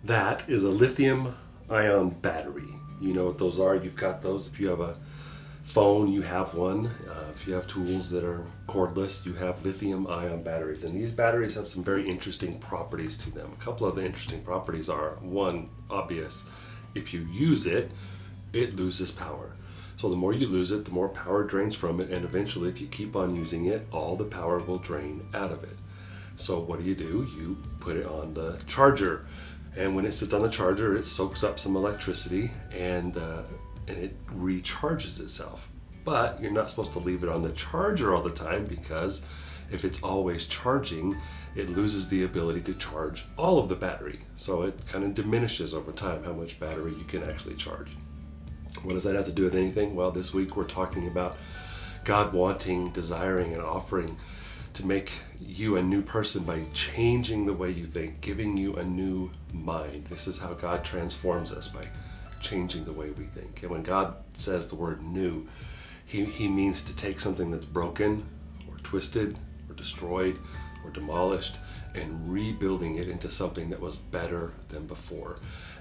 That is a lithium ion battery. You know what those are. You've got those. If you have a phone, you have one. If you have tools that are cordless, you have lithium ion batteries. And these batteries have some very interesting properties to them. A couple of the interesting properties are, one, obvious. If you use it, it loses power. So the more you lose it, the more power drains from it, and eventually if you keep on using it, all the power will drain out of it. So what do? You put it on the charger, and when it sits on the charger, it soaks up some electricity and it recharges itself. But you're not supposed to leave it on the charger all the time, because if it's always charging, it loses the ability to charge all of the battery. So it kind of diminishes over time how much battery you can actually charge. What does that have to do with anything? Well, this week we're talking about God wanting, desiring, and offering to make you a new person by changing the way you think, giving you a new mind. This is how God transforms us, by changing the way we think. And when God says the word new, he means to take something that's broken or twisted or destroyed or demolished and rebuilding it into something that was better than before.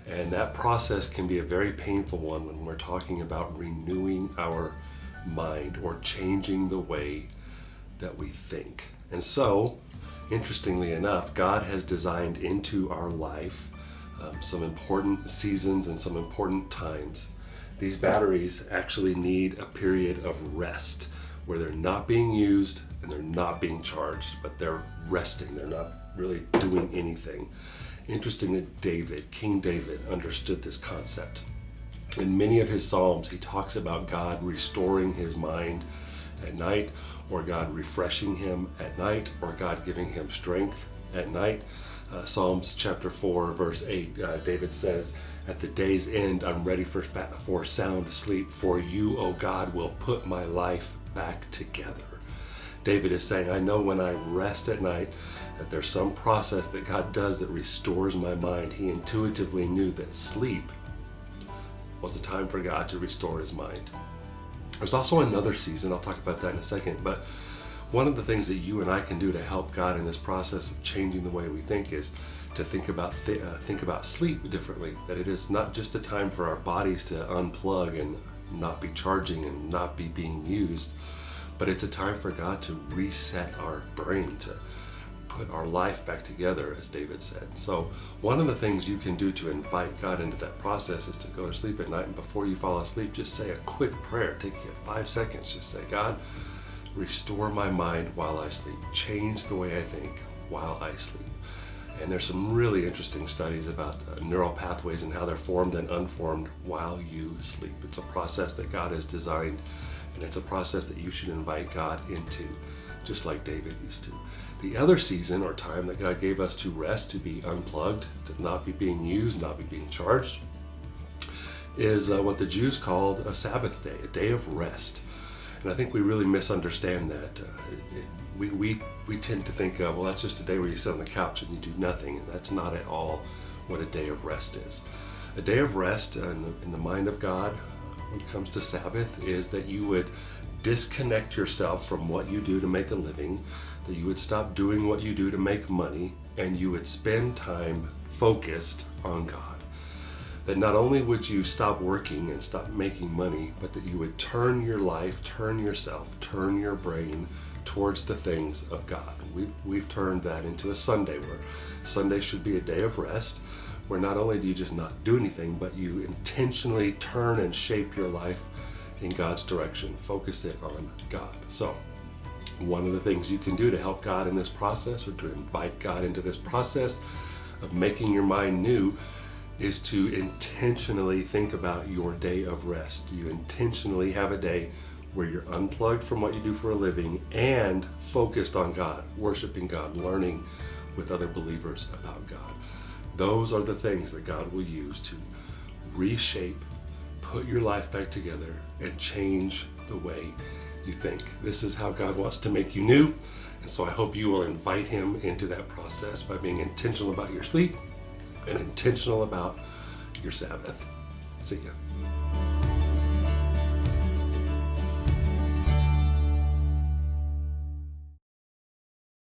And that process can be a very painful one when we're talking about renewing our mind or changing the way that we think. And so, interestingly enough, God has designed into our life some important seasons and some important times. These batteries actually need a period of rest where they're not being used and they're not being charged, but they're resting. They're not really doing anything. Interesting that King David, understood this concept. In many of his Psalms, he talks about God restoring his mind at night, or God refreshing him at night, or God giving him strength at night. Psalms chapter 4, verse 8, David says, "At the day's end, I'm ready for sound sleep, for you, O God, will put my life back together." David is saying, I know when I rest at night that there's some process that God does that restores my mind. He intuitively knew that sleep was a time for God to restore his mind. There's also another season, I'll talk about that in a second, but one of the things that you and I can do to help God in this process of changing the way we think is to think about sleep differently. That it is not just a time for our bodies to unplug and not be charging and not be being used, but it's a time for God to reset our brain, to put our life back together, as David said. So one of the things you can do to invite God into that process is to go to sleep at night, and before you fall asleep, just say a quick prayer. Take you 5 seconds. Just say, God, restore my mind while I sleep. Change the way I think while I sleep. And there's some really interesting studies about neural pathways and how they're formed and unformed while you sleep. It's a process that God has designed, and it's a process that you should invite God into, just like David used to. The other season or time that God gave us to rest, to be unplugged, to not be being used, not be being charged, is what the Jews called a Sabbath day, a day of rest. And I think we really misunderstand that. We tend to think, well, that's just a day where you sit on the couch and you do nothing, and that's not at all what a day of rest is. A day of rest in the mind of God, when it comes to Sabbath, is that you would disconnect yourself from what you do to make a living, that you would stop doing what you do to make money, and you would spend time focused on God. That not only would you stop working and stop making money, but that you would turn your life, turn yourself, turn your brain towards the things of God. We've turned that into a Sunday, where Sunday should be a day of rest, where not only do you just not do anything, but you intentionally turn and shape your life in God's direction. Focus it on God. So one of the things you can do to help God in this process, or to invite God into this process of making your mind new, is to intentionally think about your day of rest. You intentionally have a day where you're unplugged from what you do for a living and focused on God, worshiping God, learning with other believers about God. Those are the things that God will use to reshape, put your life back together, and change the way you think. This is how God wants to make you new, and so I hope you will invite him into that process by being intentional about your sleep and intentional about your Sabbath. See ya.